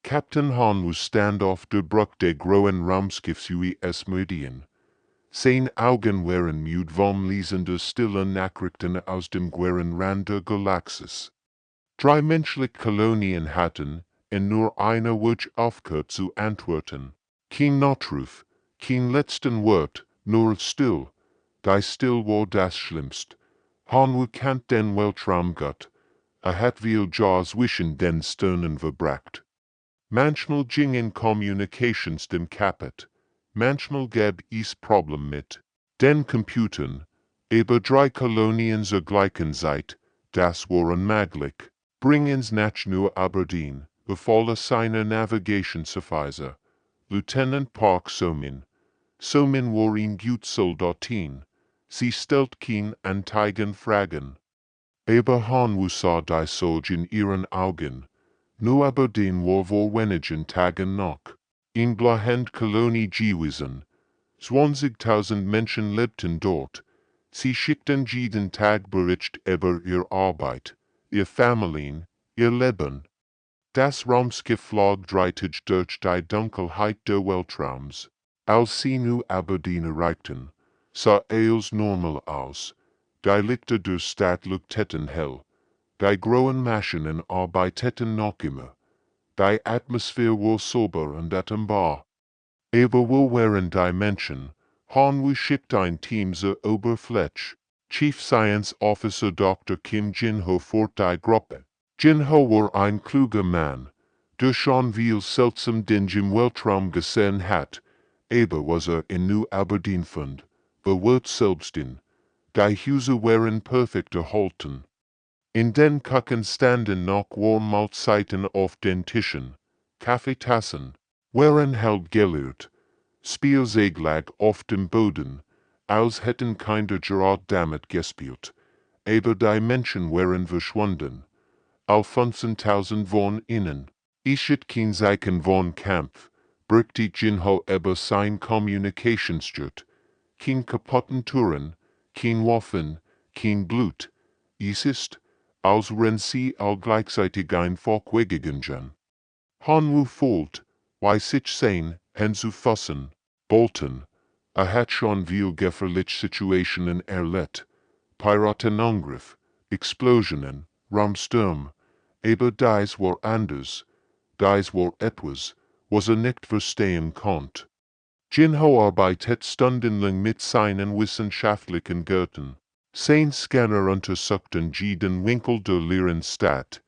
Captain Han was standoff de Bruck de Groen Raumschiffs Meridian. Sein Augen waren müd vom Lesen der stillen Nachrichten aus dem Gueren Rand der Galaxis. Drei menschliche Kolonien hatten, in nur einer Wurz aufgehört zu antworten. Kein Notruf, kein letzten Wort, nur still. Die Still war das Schlimmst. Han wu kant den Weltraumgott. Hat viel Jaws zwischen den Sternen verbracht. Manchmal gingen Communications dem Kaput. Manchmal gab es Problem mit den Computern. Aber drei Kolonien zur gleichen Zeit, das war unmöglich. Bringens nach nur Aberdeen, befahl seiner Navigationsofficer, Lieutenant Park Somin. Somin war ein gut Soldatin. Sie stellt kein Antigen Fragen. Aber Han wu sah die Sorge in ihren Augen. Nur Aberdeen war vor wenigen Tagen noch. In Blahend Kolonie gewesen. 20.000 Menschen lebten dort. Sie schickten jeden Tag Bericht über ihre Arbeit, ihr Familien, ihr Leben. Das Raumschiff flog dreitig durch die Dunkelheit der Weltraums. Als sie nu Aberdeen erreichten, sah es normal aus. Die Lichter der Stadt leuchteten hell. Die grauen Maschinen arbeiteten noch immer. Die Atmosphäre war sauber und atembar. Aber wo waren die Menschen? Han wu schickte ein Team zur Oberfläche. Chief Science Officer Dr. Kim Jin-ho fort die Gruppe. Jin-ho war ein kluger Mann, der schon viel seltsam Dinge im Weltraum gesehen hat, aber was in New Aberdeen fand, bewirrt selbst in. Die Häuser waren perfekt erhalten. In den Küchen standen noch Warmmahlzeiten auf den Tischen. Kaffeetassen waren halb geleert. Spielzeug lag auf dem Boden, als hätten keiner gerade damit gespielt. Aber die Menschen waren verschwunden. 15.000 von ihnen. Ich hatte kein Zeichen von Kampf, brachte Jin-ho über sein Kommunikationsjet. Kein kaputten Touren, kein Waffen, kein Blut. Es ist, als wenn sie all gleichzeitig einfach weggegangen. Han wu folgt, wie sich sehen, hinzufassen, bolten. Hat schon viel gefährliche Situationen erlebt. Piratenangriff, Explosionen, Raumsturm. Aber dies war anders. Dies war etwas, was nicht verstehen konnte. Jin-ho arbeitet stundenlang mit seinen wissenschaftlichen Gärten. Sein Scanner untersuchten jeden Winkel der leeren Stadt.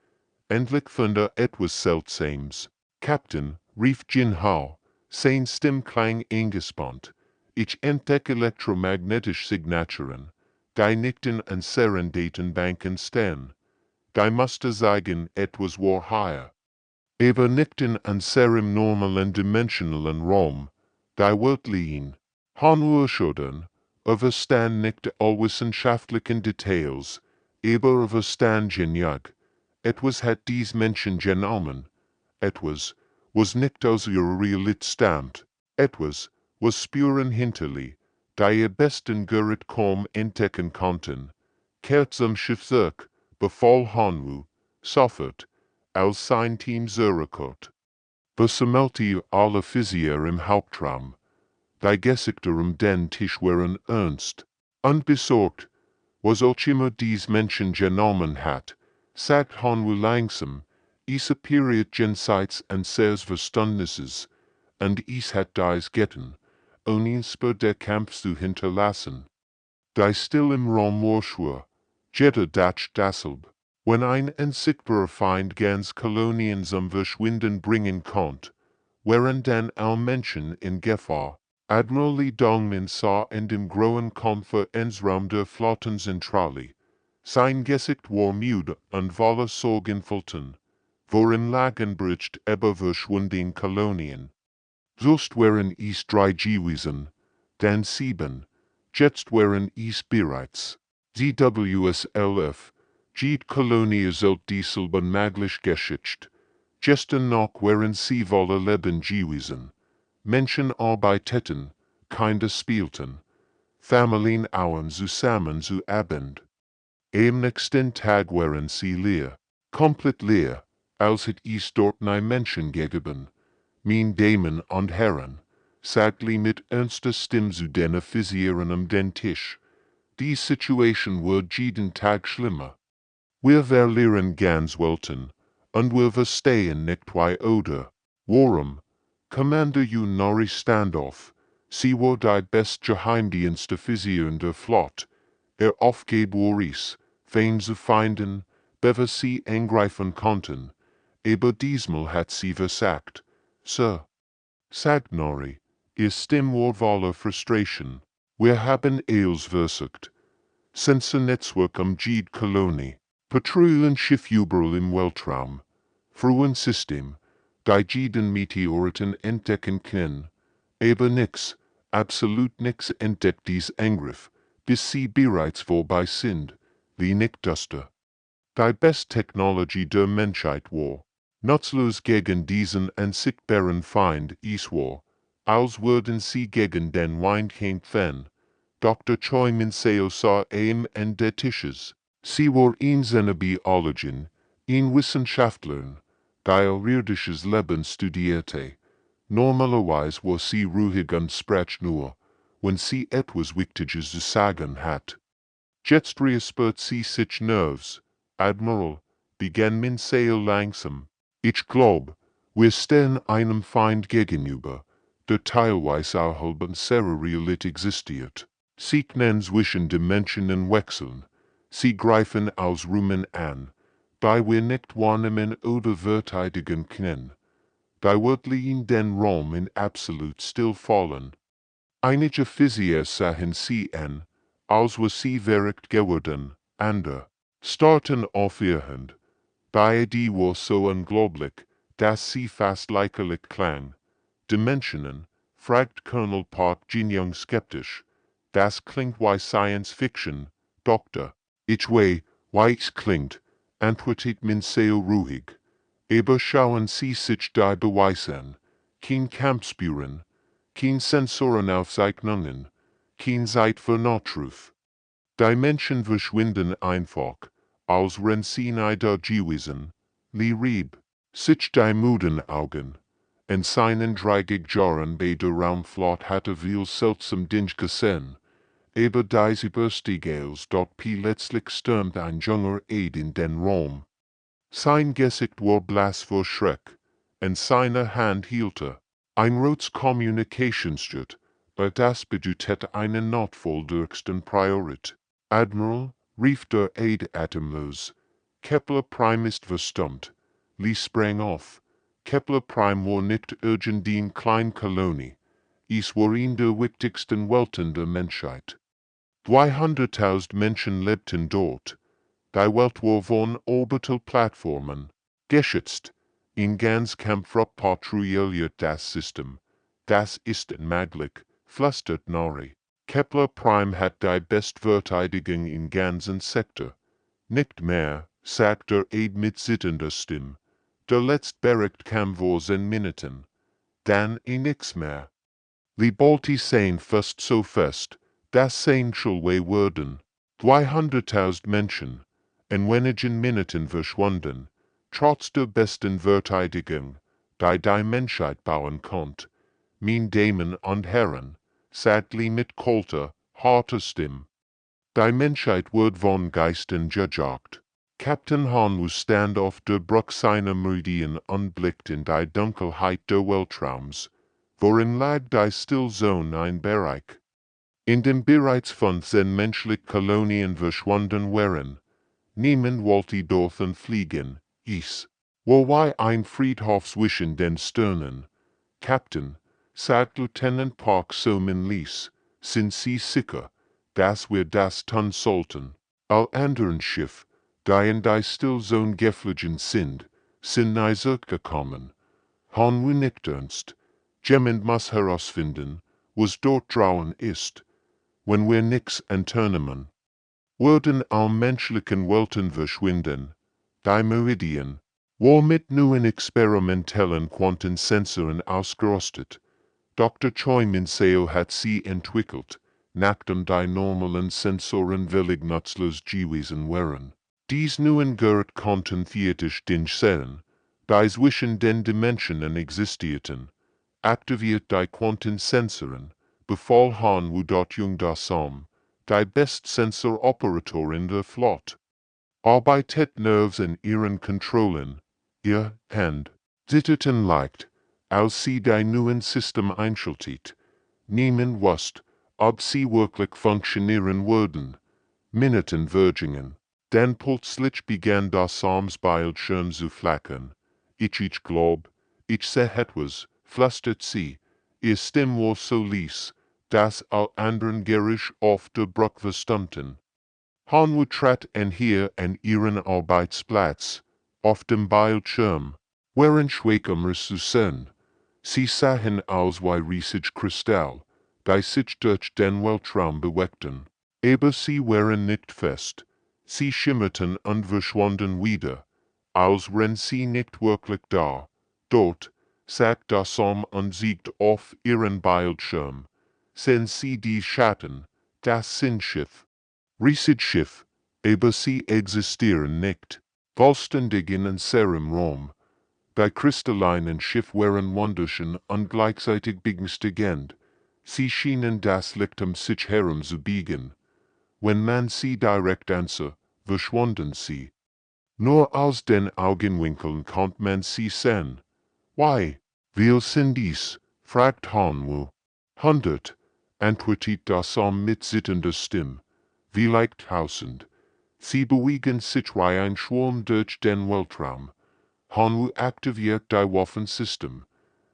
Endlich fand etwas Seltsames. Captain, rief Jin-ho, sein Stimmklang eingespannt. Ich entdecke elektromagnetische Signaturen, die nicht in unseren Datenbanken stehen. Die musste sagen, etwas war hier. Aber nicht in unserem normalen dimensionalen Raum. Die Welt liegen. Han erschüttern, verstand nicht all wissenschaftlichen Details, aber verstand genug. Etwas hat dies Menschen genommen. Etwas, was nicht aus ihrer Realität stammt. Etwas, was Spuren hinterließ, die ihr besten Gerät kaum entdecken konnten. Kehrt zum Schiff zurück, befahl Han wu, sofort, als sein Team zurückkehrt. Versammelte alle Physiker im Hauptraum. Die Gesichter den Tisch waren ernst. Unbesorgt, was auch immer dies Menschen genommen hat, sagt Han wu langsam, es appeariert jenseits unseres Verständnisses, und es hat dies getan, ohne Spur der Kampf zu hinterlassen. Die still im Raum war schwur, jeder dacht dasselbe. Wenn ein unsichtbarer Feind ganz Kolonien zum Verschwinden bringen konnte, waren dann alle Menschen in Gefahr. Admiral Lee Dongmin sah in dem grauen Konferenzraum der Flottenzentrale. Sein Gesicht war müde und voller Sorgenfalten, worin lagen Bericht über verschwundene Kolonien. Sonst waren es 3 gewesen, dann 7, jetzt waren es bereits. ZWSLF, jede Kolonie sollte dieselben möglich geschützt. Gestern noch waren sie voller Leben gewesen. Menschen arbeiteten, Kinder spielten. Familien auen zusammen zu Abend. Am nächsten Tag waren sie leer, komplett leer. als het is dort nie Menschen gegeben, mein Damen und Herren, sagte mit ernster Stimme zu den Offizieren am den Tisch. Die Situation wird jeden Tag schlimmer. Wir verlieren ganz Welten, und wir verstehen nicht why oder warum. Commander Nori Standoff, sie war die best Geheimdienstoffizier der Flotte, aufgeht Boris, Feind zu finden, bevor sie eingreifen konnten, aber diesmal hat sie versagt, Sir. Sagt Nori, ihr Stimme war voller Frustration. Wir haben eils versucht. Sensornetzwerk am Jede Kolonie. Patrouillenschiff überall im Weltraum. Frühen System, die jeden Meteoriten entdecken können. Aber nix, absolut nix entdeckt dies Angriff, bis sie bereits vorbei sind, wie nicht duster. Die best Technology der Menschheit war. Nutzlos gegen diesen unsichtbaren Feind ist war, als würden sie gegen den Wind kämpfen. Dr. Choi Minseo sah an der Tisches. Sie war seine Biologin, Wissenschaftlerin, die irdisches Leben studierte. Normalerweise war sie ruhig und sprach nur, wenn sie etwas Wichtiges zu sagen hat. Jetzt reaspert sie sich Nervs, Admiral, begann Minseo langsam. Ich glaub, wir stehen einem Feind gegenüber, der teilweise außerhalb unserer Realität existiert. Sie können zwischen Dimensionen wechseln. Sie greifen aus Räumen an, die wir nicht wahrnehmen oder verteidigen können. Die Wörtlichen den Raum in absolut stillfallen. Einige Physiker sahen sie an, als wir sie verrückt geworden, andere starten auf ihr Hand. Die Idee war so unglaublich, dass sie fast lächerlich klang. Dimensionen, fragt Colonel Park Jin-Young skeptisch. Das klingt wie Science Fiction, Doktor. Ich weiß, wie es klingt, antwortet Minseo ruhig. Aber schauen Sie sich die Beweise an. Kein Kampfspuren, kein Sensorenaufzeichnungen, kein Zeit für Notruf. Die Menschen verschwinden einfach, als wenn sie nicht da gewesen, lieb. Sich die müden Augen. In seinen 30 Jahren bei der Raumflotte hatte viel seltsam Dinge gesehen. Aber diese Überstigels dort plötzlich stürmt ein junger Eid in den Raum. Sein Gesicht war blass vor Schreck, in seiner Hand hielt ein rotes Kommunikationsjet, aber das bedeutet einen Notfall höchsten Priorität. Admiral, rief der Eid atemlos. Kepler Prime ist verstummt. Lee sprang auf. Kepler Prime war nicht irgendeine kleine Kolonie. Es war in der wichtigsten Welten der Menschheit. 200.000 Menschen lebten dort. Die Welt war von Orbitalplattformen geschützt. In ganz Kampfrup patrouilliert das System. Das ist unmöglich, flüstert Nori. Kepler Prime hat die Bestverteidigung im ganzen Sektor. Nicht mehr, sagt der Eid mit zitternder Stimme. Der letzte Bericht kam vor 10 Minuten. Dann nix mehr. Die Bolti sein fast so fest, das sein Schulway wurden. 200.000 Menschen, in wenigen Minuten verschwunden, trotz der besten Verteidigung, die Menschheit bauen konnte. Mein Damen und Herren, sagte Lee mit kalter, harter Stimme. Die Menschheit wird von Geistern gejagt. Captain Han stand auf der Brücke seiner Meridian und blickte in die Dunkelheit der Weltraums, worin lag die Stillzone ein Bereich. In dem bereits von 10 menschlichen Kolonien verschwunden waren. Niemand wollte dorthin fliegen, war ein Friedhof zwischen den Sternen. Captain, sagt Lieutenant Park so ließ, sind Sie sicher, dass wir das tun sollten? All anderen Schiff, die in die Stillzone geflogen sind nie zurückgekommen. Han wir nicht ernst. Jemand muss herausfinden, was dort draußen ist. Wenn wir nix unternehmen, würden all menschlichen Welten verschwinden. Die Meridian war mit neuen experimentellen Quantensensoren ausgerüstet. Dr. Choi Minseo hat sie entwickelt, nachdem die normalen Sensoren völlig nutzlos gewesen waren. Dies neuen Gerät konnten theoretisch Dinge sehen, die zwischen den Dimensionen existierten, aktiviert die Quantensensoren, befahl Han dort Jung Dasam, die Best-Sensor-Operator in der Flot. Arbeitet Nerves in ihren Kontrollen, ihr Hand, zitterten leicht, als sie die neuen System einschaltet. Niemand wusste, ob sie wirklich funktionieren würden. Minuten vergingen. Dann plötzlich begann das Bildschirm zu flackern. Ich glaub, ich seh etwas, flüstert sie. Ihr Stimme war so leise, dass alle anderen gierig auf der Brücke standen. Han trat hier an ihren Arbeitsplatz, auf dem Bildschirm, waren schwächer zu sehen. Sie sahen aus wie riesige Kristall, die sich durch den Weltraum bewegten. Aber sie waren nicht fest. Sie schimmerten und verschwanden wieder, als wären sie nicht wirklich da. Dort, sagt das und siegt auf ihren Bildschirm. Sehen sie die Schatten, das sind Schiff. Riesige Schiff, aber sie existieren nicht. Vollständig in unserem Raum. Die kristallinen Schiff waren wunderschön und gleichzeitig beängstigend. Sie schienen das Licht sich herum zu biegen. Wenn man sie direkt ansah, verschwanden sie. Nur aus den Augenwinkeln konnte man sie sehen. Why, wie sind dies? Fragt Han. 100, antwortet das mit zitternder Stimme. Vielleicht 1000. Sie bewegen sich wie ein Schwarm durch den Weltraum. Han aktiviert die Waffensystem,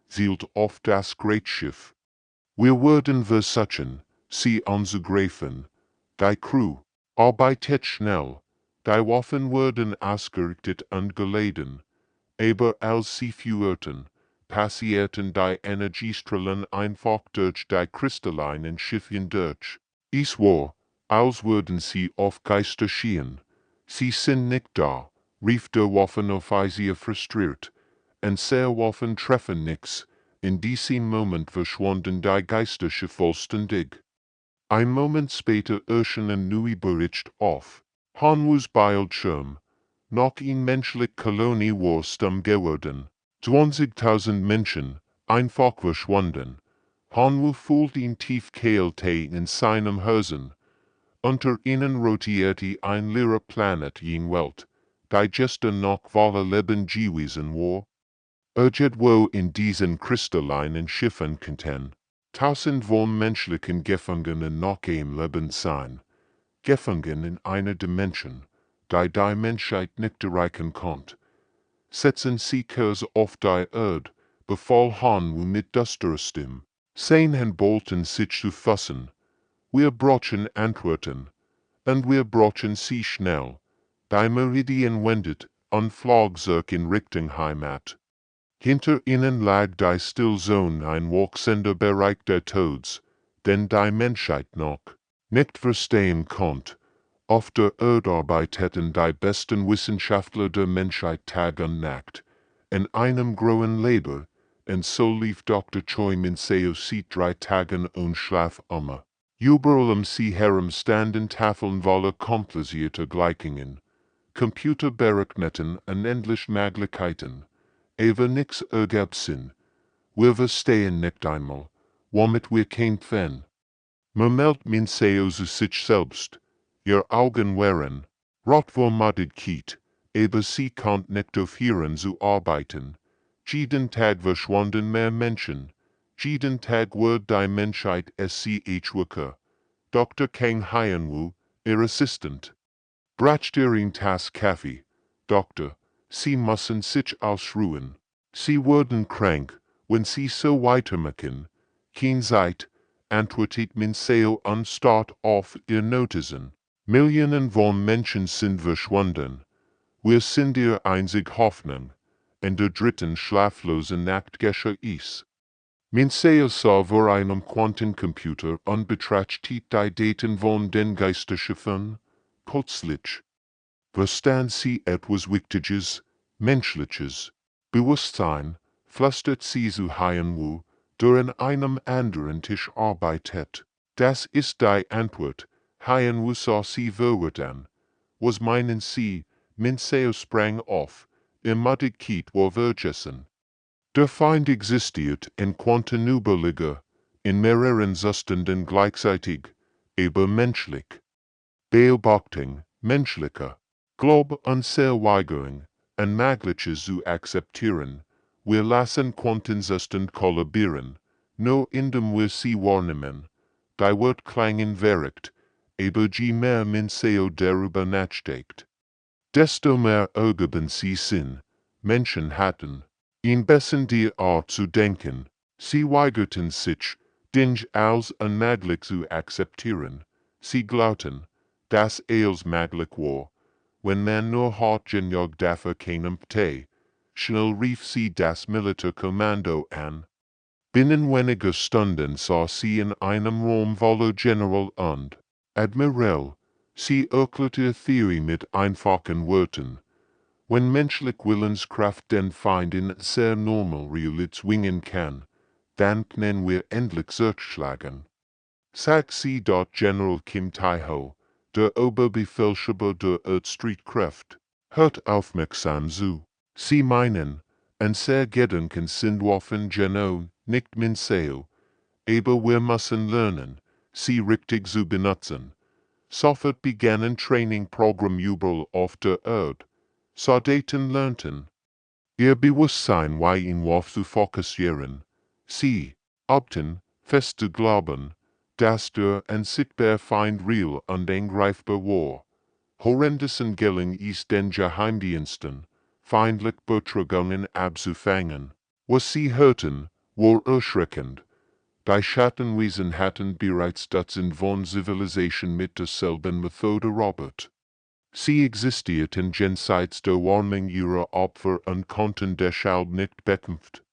zielt auf das Greatschiff. Wir werden versuchen, sie anzugreifen. Die Crew arbeitet schnell. Die Waffen werden ausgerichtet und geladen. Aber als sie führten, passierten die Energiestrahlen einfach durch die kristallinen Schiffen durch. Es war, als würden sie auf Geister schielen. Sie sind nicht da, rief der Waffenoffizier frustriert. Und sehr Waffen treffen nichts. In diesem Moment verschwanden die Geisterschiffe vollständig. Ein Moment später erschien neue Bericht auf. Hanwus Bildschirm. Noch eine menschliche Kolonie war stumm geworden. 20.000 Menschen, einfach verschwunden. Hanwu fühlt ihn tief Kälte in seinem Herzen. Unter ihnen rotierte ein leerer Planet in Welt, die gestern noch voller Leben gewesen war. Irgendwo in diesen kristallinen Schiffen könnten 1000 von menschlichen Gefangenen noch im Leben sein. Gefangen in einer Dimension, die Menschheit nicht erreichen konnte. Setzen sie Kurs auf die Erde, befahl Han mit düsterer Stimme. Sehen bollten sich zu fassen. Wir brauchen Antworten. Und wir brauchen sie schnell. Die Meridian wendet und flog sich in Richtung Heimat. Hinter ihnen lag die Stillzone ein wachsender Bereich der Todes, den die Menschheit noch nicht verstehen konnte. Auf der Erde arbeiteten die besten Wissenschaftler der Menschheit Tag und Nacht, in einem grauen Labor, und so lief Dr. Choi Minseo seit 3 Tagen ohne Schlaf immer. Überall sie herum standen Tafeln voller komplizierter Gleichungen, Computerberechneten und endlich Möglichkeiten. Aber nix ergab Sinn. Wir verstehen nicht einmal, womit wir kämpfen. Meldet Minseo zu sich selbst. Ihr Augen waren rot vor Müdigkeit, aber sie konnte nicht aufhören zu arbeiten. Jeden Tag verschwanden mehr Menschen. Jeden Tag wurde die Menschheit schwächer. Dr. Kang Hyenwu, ihr Assistent, brachte ihren Tass Kaffee. Doktor, sie müssen sich ausruhen. Sie wurden krank, wenn sie so weitermachen. Kein Zeit, antwortet Minseo und start auf ihr Notizen. Millionen von Menschen sind verschwunden. Wir sind ihr einzige Hoffnung. In der dritten schlaflosen Nacht geschah es. Minseo sah vor einem Quantencomputer und betrachtete die Daten von den Geisterschiffen. Plötzlich verstand sie etwas Wichtiges, Menschliches. Bewusstsein, flüstert sie zu Hyenwu, der an einem anderen Tisch arbeitet. Das ist die Antwort. Hyenwu sah sie verwirrt an. Was meinen Sie? Minseo sprang auf. immadig Kiet war Wirtschessen. Der Feind existiert in Quantenüberliger, in mehreren Zustanden gleichzeitig, aber menschlich. Beobachtung, menschlicher, Glaube an Verweigerung, unmögliche zu akzeptieren, wir lassen Quantenzustand kollabieren, nur indem wir sie wahrnehmen, die Wort klangen verrückt, aber je mehr man seo darüber nachdenkt, desto mehr ergeben sie Sinn. Menschen hatten, in bessen die Art zu denken, sie weigerten sich, Dinge als unmöglich zu akzeptieren, sie glaubten, dass es möglich war, wenn man nur hart genug dafür kämpfte. Schnell rief sie das Militärkommando an. Binnen weniger Stunden sah sie in einem Raum voller General und Admiral. Sie erklärte Theorie mit einfachen Worten. Wenn menschlich Willenskraft den Feind in sehr normal Realität zwingen kann, dann können wir endlich zurückschlagen. Sagt sie dort General Kim Tae-ho, der Oberbefehlshaber der Earth-Streitkräfte, hört aufmerksam zu. Sie meinen, ein sehr Gedanken sind Waffen genau, nicht Minseo, aber wir müssen lernen, sie richtig zu benutzen. Sofort begann ein Trainingprogramm überall auf der Erde. Soldaten lernten, ihr Bewusstsein auf zu fokussieren. Sie obten, fest zu glauben, dass der unsichtbare Feind real und angreifbar war. Horrendessen gelang ist den Geheimdiensten, feindlich Betrügungen abzufangen. Was sie hörten, war erschreckend. Die Schattenwesen hatten bereits das von Zivilisation mit derselben Methode Robert. Sie existierten jenseits der Warnung ihrer Opfer und konnten deshalb nicht bekämpft.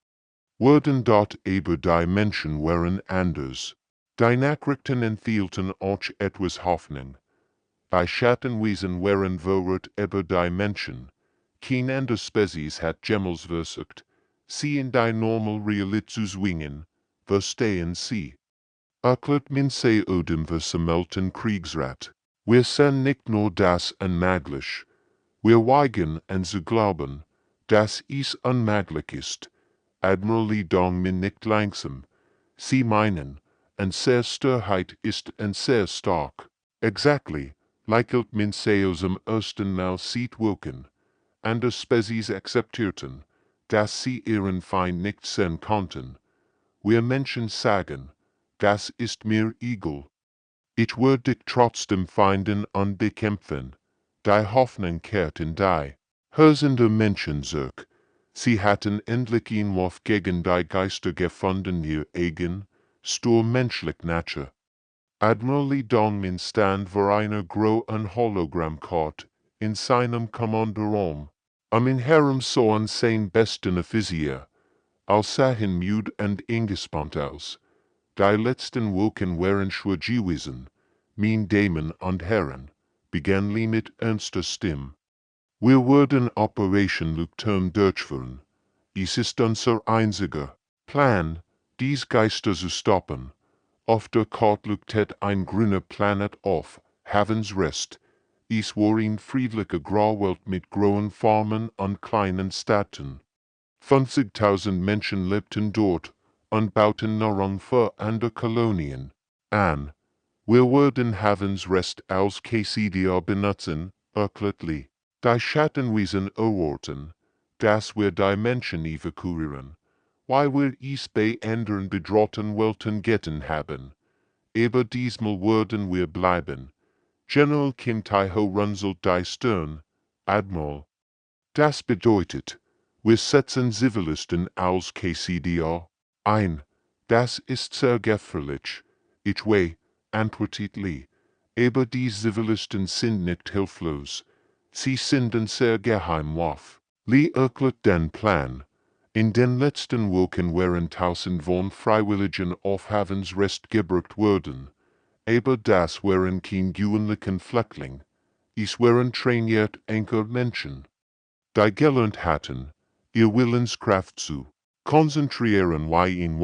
Wurden dort aber die Menschen waren anders. Die Nachrichten enthielten auch etwas Hoffnung. Die Schattenwesen waren verwirrt über die Menschen. Kein andere Spezies hat jemals versucht, sie in die normal Realität zu zwingen, verstehen sie. Erklärt man sie dem versammelten Kriegsrat. Wir sind nicht nur das unmöglich. Wir weigern an zu glauben, dass es unmöglich ist. Admiral Dong min nicht langsam. Sie meinen, eine sehr Störheit ist ein sehr stark. Exactly, likelt min sie zum ersten Mal sieht wirken. Andere Spezies akzeptierten, dass sie ihren Feind nicht sehen konnten. Wir Menschen sagen, das ist mir egal. Ich würde dich trotzdem finden und bekämpfen. Die Hoffnung kehrt in die Herzen der Menschen zurück. Sie hatten endlich einen Wurf gegen die Geister gefunden, ihr eigen, stur menschlich Natur. Admiral Dongmin stand vor einer großen Hologrammkarte in seinem Kommandoraum. In Herem sahen sein besten Offizier, als sahen müde und eingespannt aus. Die letzten Wochen waren schwer gewesen. Meine Damen und Herren, begann Lee mit ernster Stimme. Wir werden Operation Leuchtturm durchführen. Es ist unser einziger Plan, dies Geister zu stoppen. Auf der Karte leuchtet ein grüner Planet auf, Havens Rest. Es war eine friedliche Grauwelt mit grauen Farmen und kleinen Städten. 50.000 Menschen lebten dort und bauten Nahrung für andere Kolonien an. Wir werden Havens Rest als KCDR benutzen, erklärt Lee. Die Schattenwesen erwarten, dass wir die Menschen evakuieren, weil wir es bei anderen bedrohten Welten getan haben. Aber diesmal werden wir bleiben. General Kim Tae-ho runzelt die Stirn. Admiral. Das bedeutet, wir setzen Zivilisten als KCDR ein. Das ist sehr gefährlich. Ich weiß, antwortet Lee. Aber die Zivilisten sind nicht hilflos. Sie sind sehr geheim auf. Lee erklärt den Plan. In den letzten Wochen waren tausend von Freiwilligen auf Havens Rest gebracht worden. Aber das waren kein gewöhnlichen Flüchtling. Es waren trainiert Anker Menschen. Die gelernt hatten, ihr Willenskraft zu konzentrieren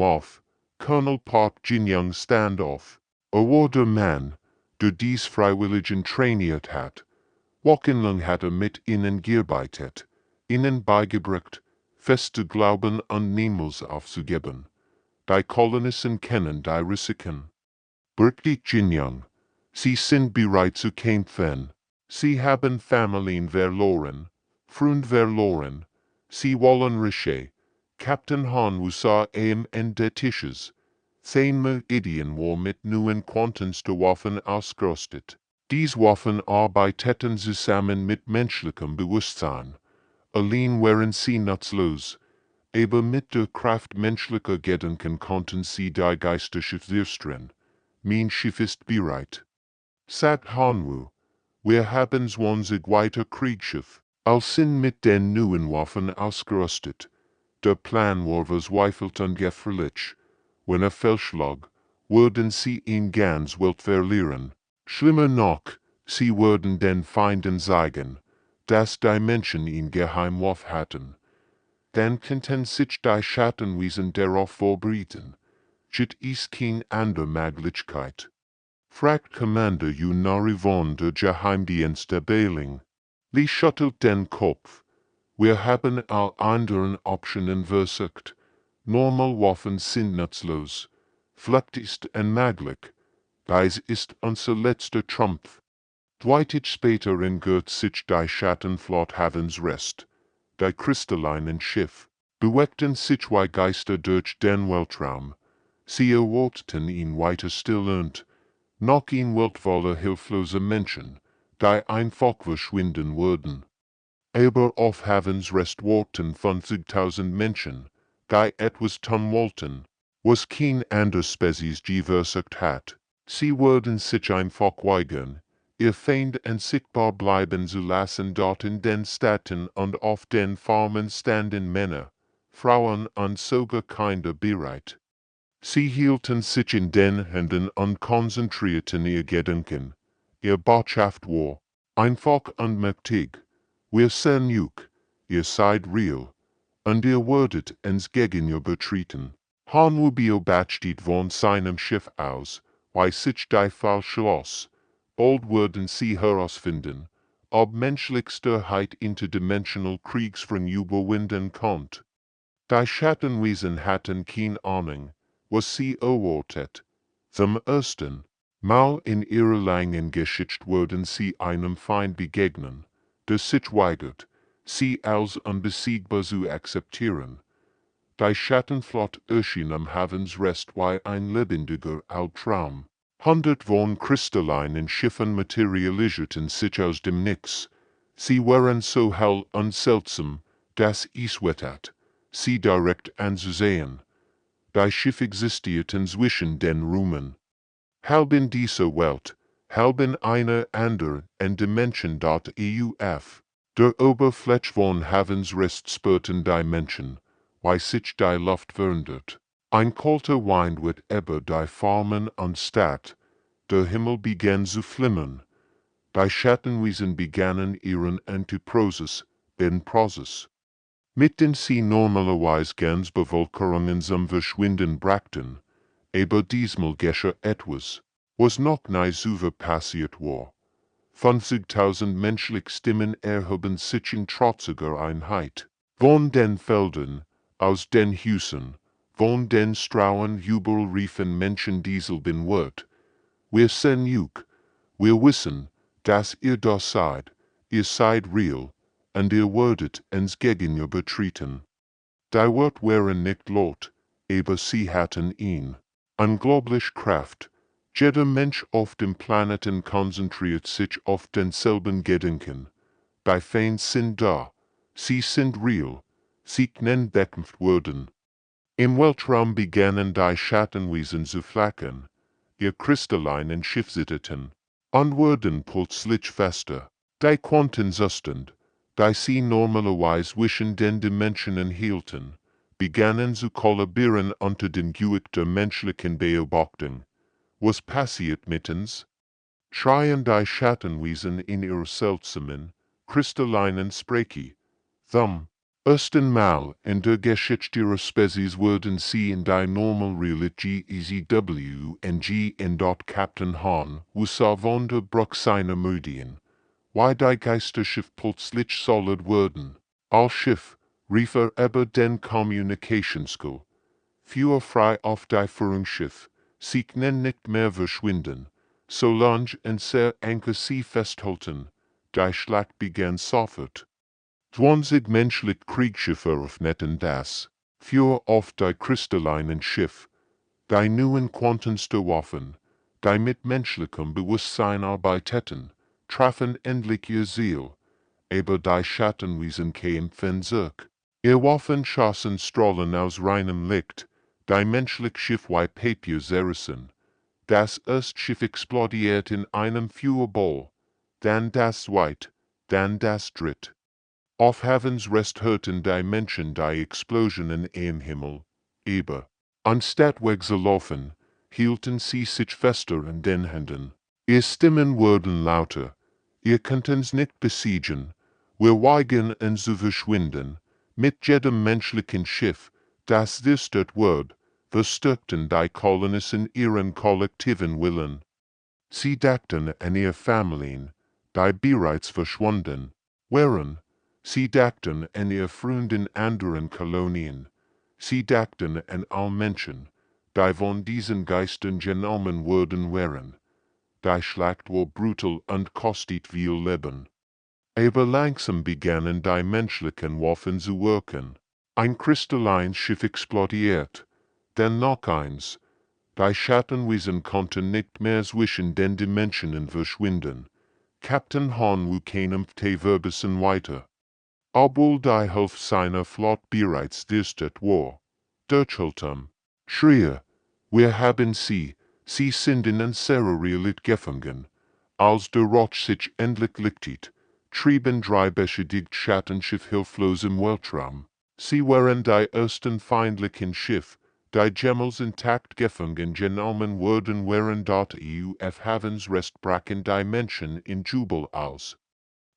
auf Colonel Park Jin-young Standoff. War der Mann, der dies Freiwilligen trainiert hat. Wochenlang hat mit ihnen gearbeitet. ihnen beigebracht, feste Glauben an Niemals aufzugeben. Die Kolonisten kennen die Risiken. Birgit Jinyoung, sie sind bereit zu kämpfen. Sie haben Familien verloren, Freund verloren. Sie wollen Riche. Captain Han sah am Ende Tisches. 10 Ideen war mit neuen Quantens der Waffen ausgerüstet. Dies Waffen arbeiteten zusammen mit menschlichem Bewusstsein. Allein waren sie nutzlos. Aber mit der Kraft menschlicher Gedanken konnten sie die Geisterschiff zerstören. Mein Schiff ist bereit. Sagt Hanwu, wir haben unser weiter Kriegsschiff, als sind mit den neuen Waffen ausgerüstet. Der Plan war verzweifelt und gefährlich. Wenn fehlschlag, würden sie in ganz Welt verlieren. Schlimmer noch, sie würden den Feinden zeigen, dass die Menschen ihn Geheimwaff hatten. Dann könnten sich die Schattenwesen darauf vorbereiten. Jit ist kein andere Möglichkeit. Fragt Commander Yunari von der Geheimdienste Bailing. Lee schüttelt den Kopf. Wir haben all anderen Optionen versucht. Normal Waffen sind nutzlos. Flucht ist unmöglich. Dies ist unser letzter Trumpf. Dwightet später entgurt sich die Schattenflot havens Rest. Die kristallinen Schiff bewegten sich wie Geister durch den Weltraum. Sie erwarteten ihn weiter stillend. Noch in weltvoller hilfloser Menschen, die einfach verschwinden würden. Aber auf havens Rest warten 50.000 Menschen, die etwas tun wollten, was kein ander Spezies je versucht hat. Sie würden sich einfach weigern, ihr Feind unsichtbar bleiben zu lassen dort in den Städten und auf den Farmen standen Männer, Frauen und sogar Kinder bereit. Sie hielten sich in den Händen und konzentrierten ihr Gedanken. Ihr Botschaft war einfach und mächtig. Wir sind juk, ihr seid real, und ihr würdet uns gegen ihr betreten. Han beobachtet von seinem Schiff aus, wie sich die Fall schloss. Bald würden sie herausfinden, ob menschlichsterheit interdimensional Kriegsführung überwinden konnte. Die Schattenwesen hatten keine Ahnung, was sie erwartet. Zum ersten Mal in ihrer langen Geschichte würden sie einem Feind begegnen, der sich weigert, sie als unbesiegbar zu akzeptieren. Die Schattenflot erschien am Havens Rest wie ein lebendiger Albtraum. Hundert von kristallinen Schiffen materialisierten sich aus dem Nix. Sie waren so hell und seltsam, dass es wettet, sie direkt anzusehen. Die Schiffe existierten zwischen den Räumen. Halb in dieser Welt, halb in einer anderen Dimension .euf. Der Oberfläche von Havens Rest spürten die Menschen, wie sich die Luft verändert. Ein kalter Wind wird über die Farmen und Stadt. Der Himmel begann zu flimmern. Die Schattenwesen begannen ihren Antiprozess, Prozess. Mit den sie normalerweise ganz Bevölkerungen zum Verschwinden brachten, aber diesmal geschah etwas, was noch nie zuvor passiert war. 50.000 menschliche Stimmen erhoben sich in trotziger Einheit. Von den Feldern, aus den Häusern, von den Straßen überall riefen Menschen dieselben Wort. Wir sind juk, wir wissen, dass ihr da seid, ihr seid real, und ihr würdet uns gegen ihr betreten. Die Wort waren nicht laut, aber sie hatten ihn. Unglaublich Kraft. Jeder Mensch auf dem Planeten konzentriert sich auf denselben Gedanken. Die Feind sind da. Sie sind real. Sie können bekämpft werden. Im Weltraum begannen die Schattenwesen zu flackern. Ihr kristallinen Schiff zitterten und wurden plötzlich fester. Die Quanten zustand, die sie normalerweise zwischen den Dimensionen hielten, begannen zu kollabieren unter den Gewicht der menschlichen Beobachtung. Was passiert mittens? Schreien die Schattenwesen in ihrer seltsamen, kristallinen Sprache. Zum ersten Mal in der Geschichte ihrer Spezies wurden sie in die normal Reality GZW in dort Captain Han, sah von der Bruch seiner Medien, wie die Geisterschiff plötzlich solid wurden. Al Schiff, Reefer über den Kommunikationsschool. Für frei auf die Führungsschiff, sie können nicht mehr verschwinden, solange en sehr Anker sie festhalten, die Schlacht begann sofort. 20 menschliche Kriegsschiffe öffneten das, Feuer auf die kristallinen Schiff, die neuen quantenste Waffen, die mit menschlichem Bewusstsein arbeiteten, trafen endlich ihr Ziel, aber die Schattenwesen kämpfen zurück. Ihr Waffen schossen Strahlen aus reinem Licht, die menschliche Schiff wie Papier zerrissen. Das erste Schiff explodiert in einem Feuerball, dann das zweite, dann das dritte. Auf Havens Rest hörten die Menschen die Explosionen im Himmel, aber, anstatt wegzulaufen, hielten sie sich fester in den Händen. Ihr Stimmen wurden lauter, ihr könnten's nicht besiegen, wir weigern uns zu verschwinden, mit jedem menschlichen Schiff, das zerstört wird, verstärkten die Kolonisten ihren kollektiven Willen. Sie dachten an ihre Familien, die bereits verschwunden waren. Sie dachten an ihre Freunde in anderen Kolonien. Sie dachten an all Menschen, die von diesen Geistern genommen worden waren. Die Schlacht war brutal und kostet viel Leben. Aber langsam begannen die menschlichen Waffen zu wirken. Ein kristallines Schiff explodiert, dann noch eins. Die Schattenwesen konnten nicht mehr zwischen den Dimensionen verschwinden. Captain Hanwu kämpfte verbissen weiter. Obwohl die Hälfte seiner Flotte bereits zerstört war. Durchhalten. Schrie, wir haben sie sind in unserer Realität gefangen. Als der Rauch sich endlich lichtet, trieben drei beschädigte Schattenschiffe hilflos im Weltraum. Sie waren die ersten feindlichen Schiffe, die jemals intakt gefangen genommen wurden während dort auf Havens Rest brachen die Menschen in Jubel aus.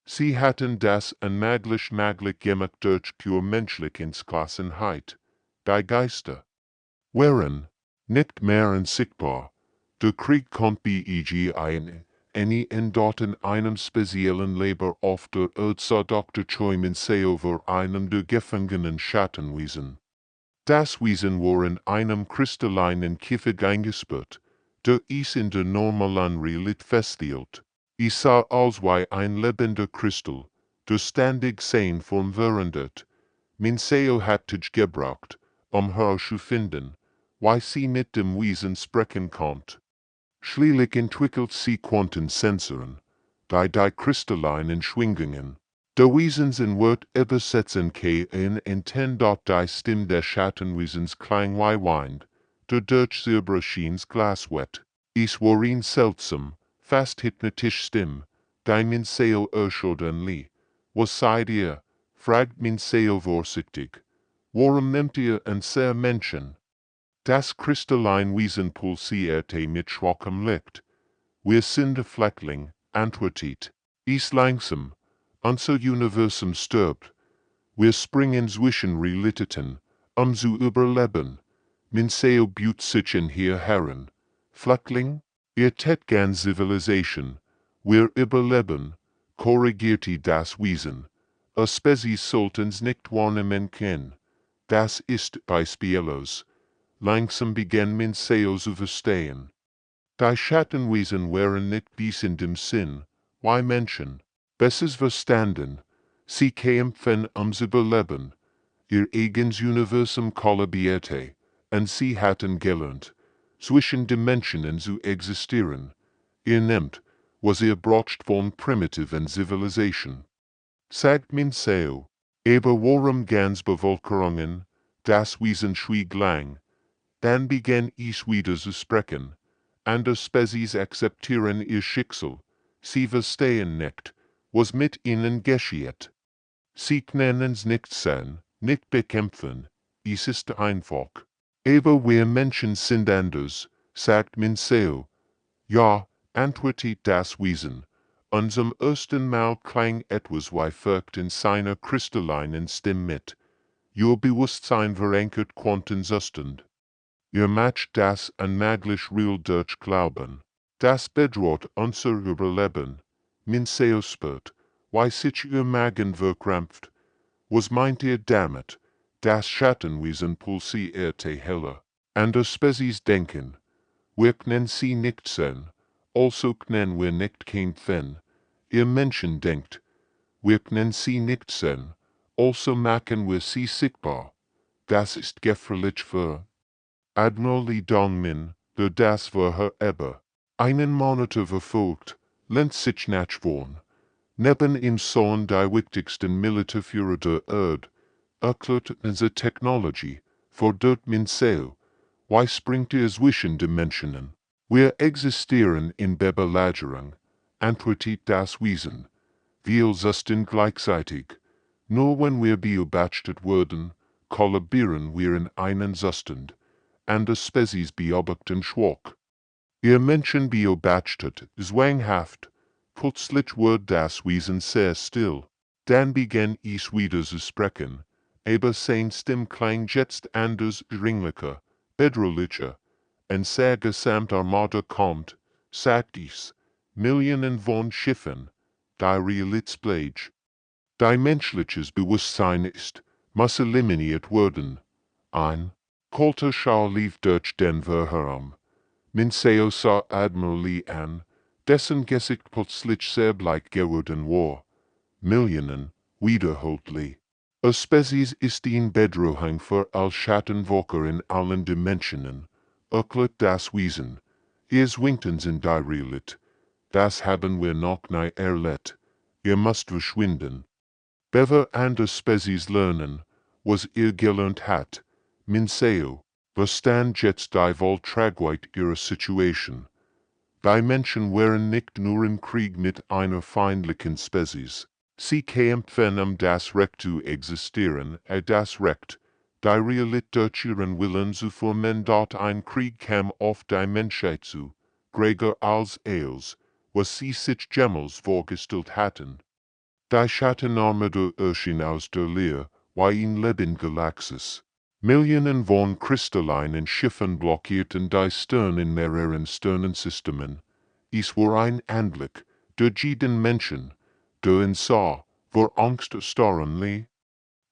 Sie hatten das unmöglich gemacht durch pure menschliche Entschlossenheit. Die Geister waren nicht mehr unsichtbar. Der Krieg konnte any in dort in einem speziellen Leber auf der Erde Dr. Choimen over einem der gefangenen Schattenwesen. Das Wesen war in einem kristallinen Käfig eingesperrt, der ist in der normalen Realität festhielt. Ich sah als wie ein lebender Kristall, der ständig sein Form verandert. Mein Seo hatte ich gebraucht, her zu finden, wie sie mit dem Wesen sprechen konnte. Schließlich entwickelt sie Quantensensoren, die kristallinen Schwingungen. Der Wesens in Wort übersetzen in ten dort die Stimme des Schattenwesens klang wie Wind, der durch Silberschiens Glas wet. Es war ein seltsam, fast hypnotisch Stimme, die mein Seo erschüttern ließ. Was seid ihr? Fragt mein Seo vorsichtig. Warum nehmt ihr ein sehr Menschen? Das kristalline Wesen pulsierte mit schwachem Licht. Wir sind der Fleckling, antwortet. Es langsam. Unser Universum stirbt. Wir springen zwischen Realitäten, zu überleben. Mein Seo büht sich in hier Herren. Fleckling, ihr tät gern Zivilisation. Wir überleben, korrigierte das Wesen. A Spezies sollten's nicht wahrnehmen können. Das ist beispiellos. Langsam begann mein Seo zu verstehen. Die Schattenwesen waren nicht dies in dem Sinn, wie Menschen. Besseres verstanden. Sie kämpfen zu überleben. Ihr eigenes Universum kollabierte, und sie hatten gelernt, zwischen Dimensionen zu existieren. Ihr nehmt, was ihr braucht von primitiven Zivilisation. Sagt mein Seo, aber warum ganz Bevölkerungen, das Wesen schwieg lang. Dann begann ich wieder zu sprechen. Andere Spezies akzeptieren ihr Schicksal. Sie verstehen nicht, was mit ihnen geschieht. Sie knenen's nicht sehen, nicht bekämpfen. Es ist einfach. Aber wir Menschen sind anders, sagt mein Seo. Ja, antwortet das Wesen. Zum ersten Mal klang etwas wie Furcht in seiner kristallinen Stimme mit. Ihr Bewusstsein verankert Quantenzustand. Ihr matcht das unmöglich real durch Glauben. Das bedroht unser Überleben. Mein Seo spürt, wie sich ihr Magen verkrampft. was meint ihr damit, das Schattenwesen pulsierte heller, and a Spezies denken, wir können sie nicht sehen, also können wir nicht kämpfen, ihr Menschen denkt, wir können sie nicht sehen, also machen wir sie sichtbar, das ist gefährlich für Admiral Lee Dongmin, der das für her Ebbe einen Monat verfolgt, lehnt sich nach vorn. Neben ihm sollen die wichtigsten Militärführer der Erde, erklärt unsere Technologie, für dort min Seo, why springt ihr zwischen Dimensionen. Wir existieren in Bebelagerung, antwortet das Wesen. Wir sind gleichzeitig. Nur wenn wir beobachtet werden, kollabieren wir in einen Zustand, andere Spezies beobachten schwach. Ihr Menschen beobachtet zwanghaft, plötzlich wird das Wesen sehr still, dann beginnt es wieder zu sprechen, aber sein Stimme klingt jetzt anders dringlicher, bedrohlicher, und sehr Gesamtarmada kommt, sagt es, Millionen von Schiffen, die Realitätsblage. Die menschliches Bewusstsein ist, muss eliminiert werden. Ein kalter Schau lief durch den Verhöraum. Min Seo sah Admiral Lee an, dessen Gesicht plötzlich sehr bleich geworden war. Millionen, wiederholt Lee. A Spezies ist in Bedrohung für als Schattenwalker in allen Dimensionen, erklärt das Wesen. Ihr winken in die Realität. Das haben wir noch nie erlebt. Ihr müsst verschwinden. Bever andere Spezies lernen, was ihr gelernt hat. Min Seo, verstand jetzt die Tragweite ihrer Situation. Die Menschen wären nicht nur im Krieg mit einer feindlichen Spezies. Sie kämpfen das Recht zu existieren, das Recht, die Realität durch ihren Willen zu formen dort ein Krieg kam auf die Menschheit zu, greger als eils, was sie sich jemals vorgestellt hatten. Die Schattenarmada erschien aus der Leer, wie in Leben Galaktis. Millionen von kristallinen Schiffen blockierten die Stirn in mehreren Sternensystemen. Es war ein Anblick, der jeden Menschen, der ihn sah, vor Angst erstarren ließ.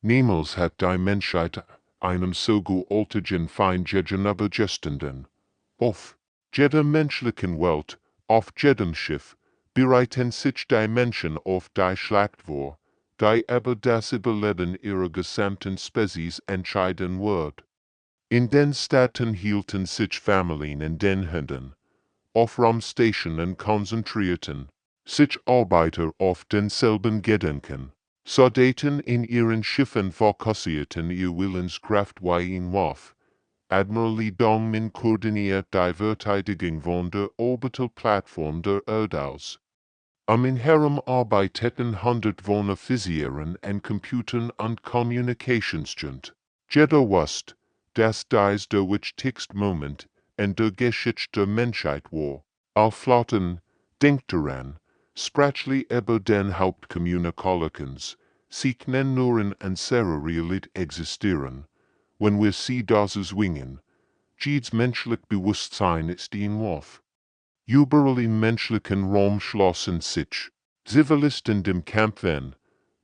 Niemals hat die Menschheit einen so gewaltigen Feind gegenüber gestanden. Auf jeder menschlichen Welt, auf jedem Schiff, bereiten sich die Menschen auf die Schlacht vor, die aber das Überleben ihrer gesamten Spezies entscheiden wird. In den Städten hielten sich Familien in den Händen. Auf Raumstationen konzentrierten sich Arbeiter auf denselben Gedanken. Soldaten in ihren Schiffen fokussierten ihr Willenskraft wie in Waff. Admiral Lee Dongmin koordiniert die Verteidigung von der Orbitalplattform der Erde aus. Am Inherum arbeiteten hundert von Offizieren und Computern und Communicationsagent. Jeder wusste, dass dies der wichtigste Moment in der Geschichte der Menschheit war. All Flotten, denkt daran, sprachlich über den Hauptkommunikations, sie können nur in unserer Realität existieren, wenn wir sie das zwingen. Jedes menschlich Bewusstsein ist in Waff. Überall im menschlichen Raum schlossen sich Zivilisten dem Kampf an.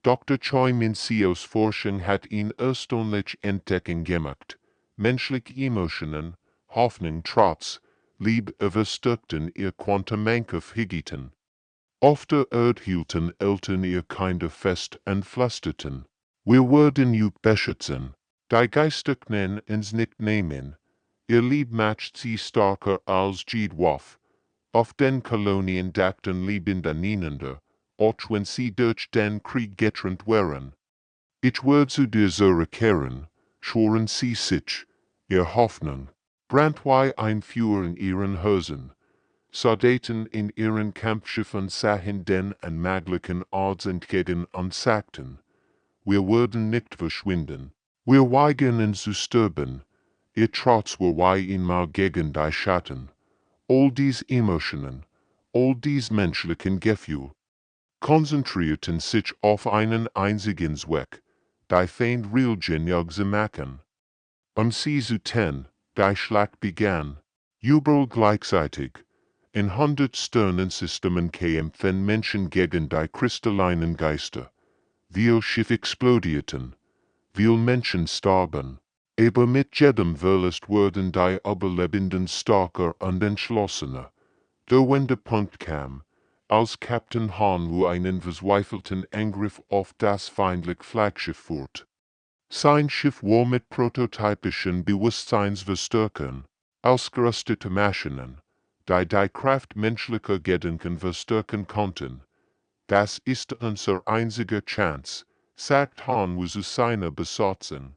Dr. Choi Min-seos Forschung hat ihn erstaunlich entdecken gemacht. Menschliche Emotionen, Hoffnung, Trotz, Liebe überstürkten ihr Quantenmanke vergeten. Auf der Erde hielten Eltern ihr Kinder fest und flüsterten, wir werden euch beschützen. Die Geister können uns nicht nehmen. Ihr Lieb macht sie stärker als jede Waffe. Auf den Kolonien dachten liebend aneinander, auch wenn sie durch den Krieg getrennt waren. Ich werde zu dieser kehren, schworen sie sich, ihr Hoffnung, brannt wie ein Feuer in ihren Häusern. Soldaten in ihren Kampfschiffen sahen den unmöglichen Odds entgegen und sagten, wir werden nicht verschwinden, wir weigern uns zu sterben, ihr Trotz war wie einmal gegen die Schatten. All dies Emotionen, all dies menschlichen Gefühl, konzentrierten sich auf einen einzigen Zweck, die Feind Realgen zu machen. Sie zu tun, die Schlacht begann, überall gleichzeitig. In 100 Sternensystemen kämpften Menschen gegen die kristallinen Geister. Wir Schiff explodierten, wir Menschen starben. Aber mit jedem Verlust wurden die Überlebenden stärker und entschlossener. Der Wendepunkt kam, als Captain Hanwu einen verzweifelten Angriff auf das feindliche Flaggschiff führte. Sein Schiff war mit prototypischen Bewusstseinsverstärkern ausgerüstete Maschinen, die Kraft menschlicher Gedanken verstärken konnten. Das ist unser einziger Chance, sagt Hanwu zu seiner Besatzung.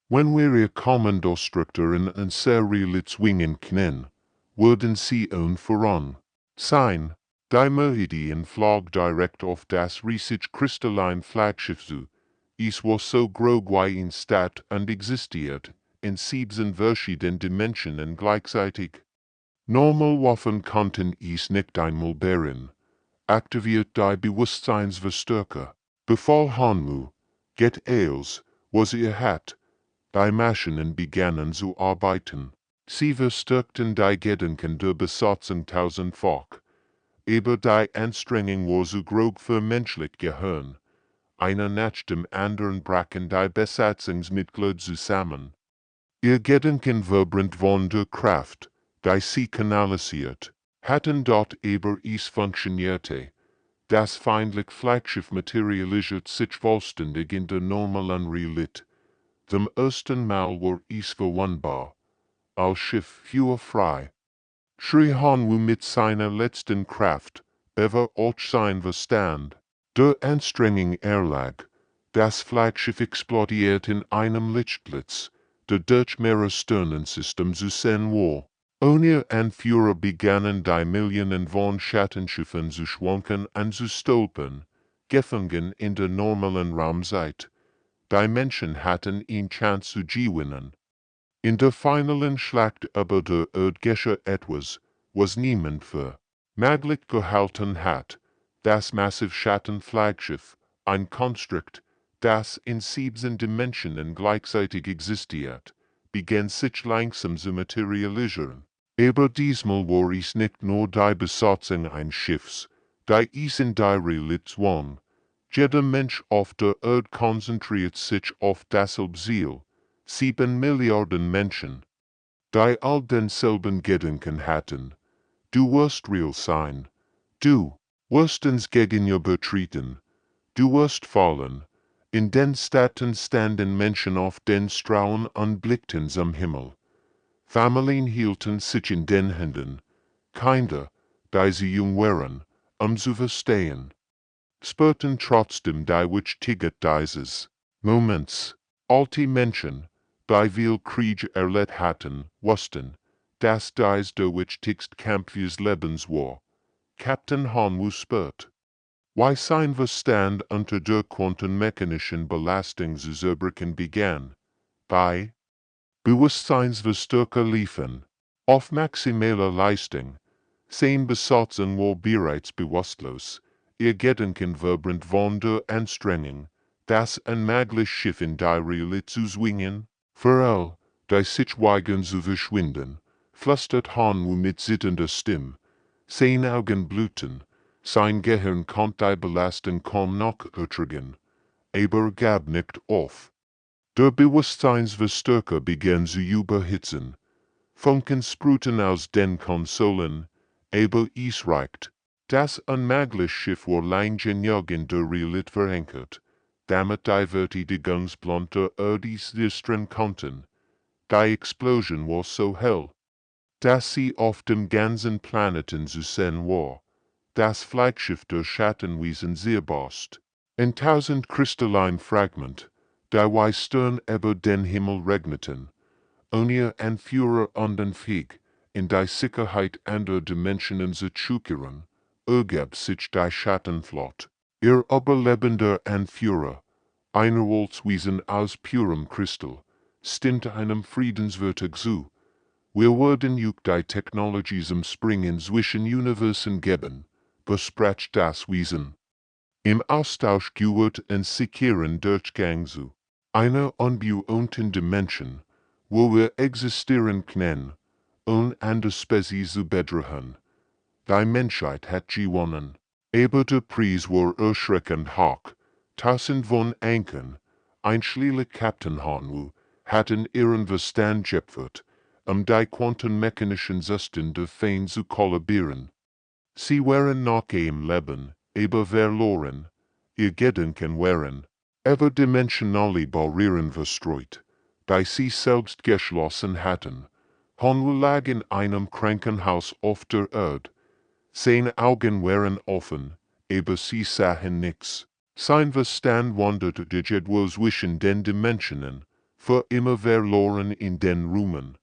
Wenn wir ihr Kommandostrukturen und Serie zwingen können, würden sie voran sein. Die Meridian flog direkt auf das riesige kristallin Flaggschiff zu. Es war so groß wie in Stadt und existiert in 7 verschiedenen Dimensionen gleichzeitig. Normal Waffen konnten es nicht einmal bären. Aktiviert die Bewusstseinsverstärker. Befahl Hanwu, geht eils, was ihr habt. Die Maschinen begannen zu arbeiten. Sie verstärkten die Gedanken der Besatzung tausendfach. Aber die Anstrengung war zu groß für menschlich Gehirn. Einer nach dem anderen brachen die Besatzungsmitglieder zusammen. Ihr Gedanken verbrannt von der Kraft, die sie kanalisiert, hatten dort aber es funktionierte. Das feindliche Flaggschiff materialisiert sich vollständig in der normalen Realität. Zum ersten Mal war es verwundbar. Als Schiff fuhr frei. Schrie Hanwu mit seiner letzten Kraft, über auch sein Verstand. Der Anstrengung erlag. Das Flaggschiff explodiert in einem Lichtblitz. Der durch Meeressternensystem zu sehen war. Ohne Anführer begannen die Millionen von Schattenschiffen zu schwanken und zu stolpern, gefangen in der normalen Raumzeit. Die Menschen hatten eine Chance zu gewinnen. In der finalen Schlacht über der Erdgesche etwas, was niemand für möglich gehalten hat. Das massive Schattenflaggschiff, ein Konstrukt, das in 7 Dimensionen gleichzeitig existiert, begann sich langsam zu materialisieren. Aber diesmal war es nicht nur die Besatzung eines Schiffs, die es in die Realität zwang. Jeder Mensch auf der Erde konzentriert sich auf dasselbe Ziel. 7 Milliarden Menschen, die all denselben Gedanken hatten. Du wirst real sein. Du wirst uns gegenüber treten. Du wirst fallen. In den Städten standen Menschen auf den Straßen und blickten zum Himmel. Familien hielten sich in den Händen. Kinder, die sie jung waren, zu verstehen. Spürten trotzdem die Wichtigkeit dieses Moments. Alte Menschen, die viel Krieg erlebt hatten, wussten, dass dies der wichtigste Kampf ihres Lebens war. Captain Hanwu spürt, wie sein Verstand unter der quantenmechanischen Belastung zu zerbrechen begann. Bei Bewusstseinsverstärker liefen, auf maximaler Leistung. Sein Besatzung war bereits bewusstlos. Ihr Gedanken verbrannt von der Anstrengung, das unmögliche Schiff in die Realität zu zwingen. Für die sich weigern zu verschwinden, flüstert Hanwu mit zitternder Stimme. Sein Augen bluten, sein Gehirn konnte die Belastung kaum noch ertragen. Aber gab nicht auf. Der Bewusstseinsverstärker begann zu überhitzen. Funken sprühten aus den Konsolen, aber es reicht. Das unmögliche Schiff war lang genug in der Realität verankert, damit die Verteidigungsplane der Erde es distren konnten. Die Explosion war so hell, dass sie auf dem ganzen Planeten zu sehen war. Das Flaggschiff der Schattenwesen zerbarst. In 1000 kristallinen Fragmente, die stern über den Himmel regneten. Ohne Anführer unfähig, in die Sicherheit anderer Dimensionen zu schukern, ergab sich die Schattenflotte. Ihr überlebender Anführer, einer Wolfswesen aus purem Kristall, stimmte einem Friedensvertrag zu. Wir würden die Technologie zum Springen zwischen Universen geben, besprach das Wesen. Im Austausch gehört ein sicheren Durchgang zu einer unbewohnten Dimension, wo wir existieren können, ohne andere Spezies zu bedrohen. Die Menschheit hat gewonnen, aber der Preis war erschreckend hoch. Tausend von Enken, einschließlich Captain Hanwu, hatten ihren Verstand geopfert, die quantenmechanischen Zustände fein zu kollabieren. Sie waren noch im Leben, aber verloren, ihr Gedanken waren überdimensionale Barrieren verstreut, die sie selbst geschlossen hatten. Hanwu lag in einem Krankenhaus auf der Erde. Seine Augen waren offen, aber sie sahen nichts. Sein Verstand wanderte irgendwo zwischen den Dimensionen, für immer verloren in den Rumen,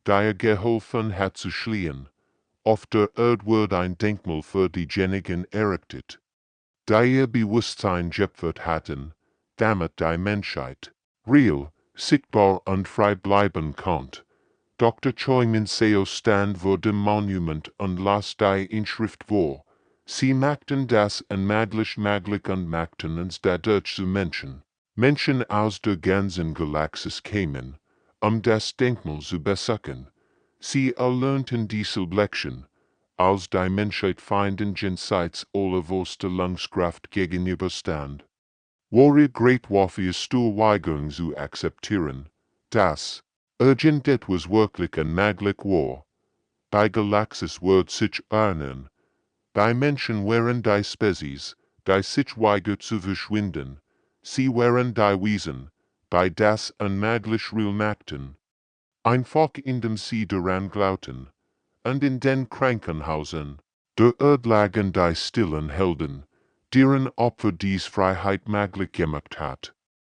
die geholfen hat zu schliehen. Auf der Erde wurde ein Denkmal für diejenigen errichtet, die ihr Bewusstsein geopfert hatten, damit die Menschheit real, sichtbar und frei bleiben konnte. Dr. Choi Min Seo stand vor dem Monument und las die Inschrift vor. Sie machten das unmöglich möglich und machten uns dadurch zu Menschen. Menschen aus der ganzen Galaxis kämen, das Denkmal zu besuchen. Sie erlernten diese Lektion, als die Menschheit Feinden jenseits aller Vorstellungskraft gegenüberstand. War ihr Great Warfare Weigerung zu akzeptieren, das urgent etwas wirklich unmöglich war. Bei Galaxis wird sich erinnern. Die Menschen waren die Spezies, die sich weigert zu verschwinden. Sie waren die Wesen, die das unmöglich real machten. Einfach indem sie daran glaubten. Und in den Krankenhausen, der Erde lagen die stillen Helden, deren Opfer dies Freiheit möglich gemacht hat.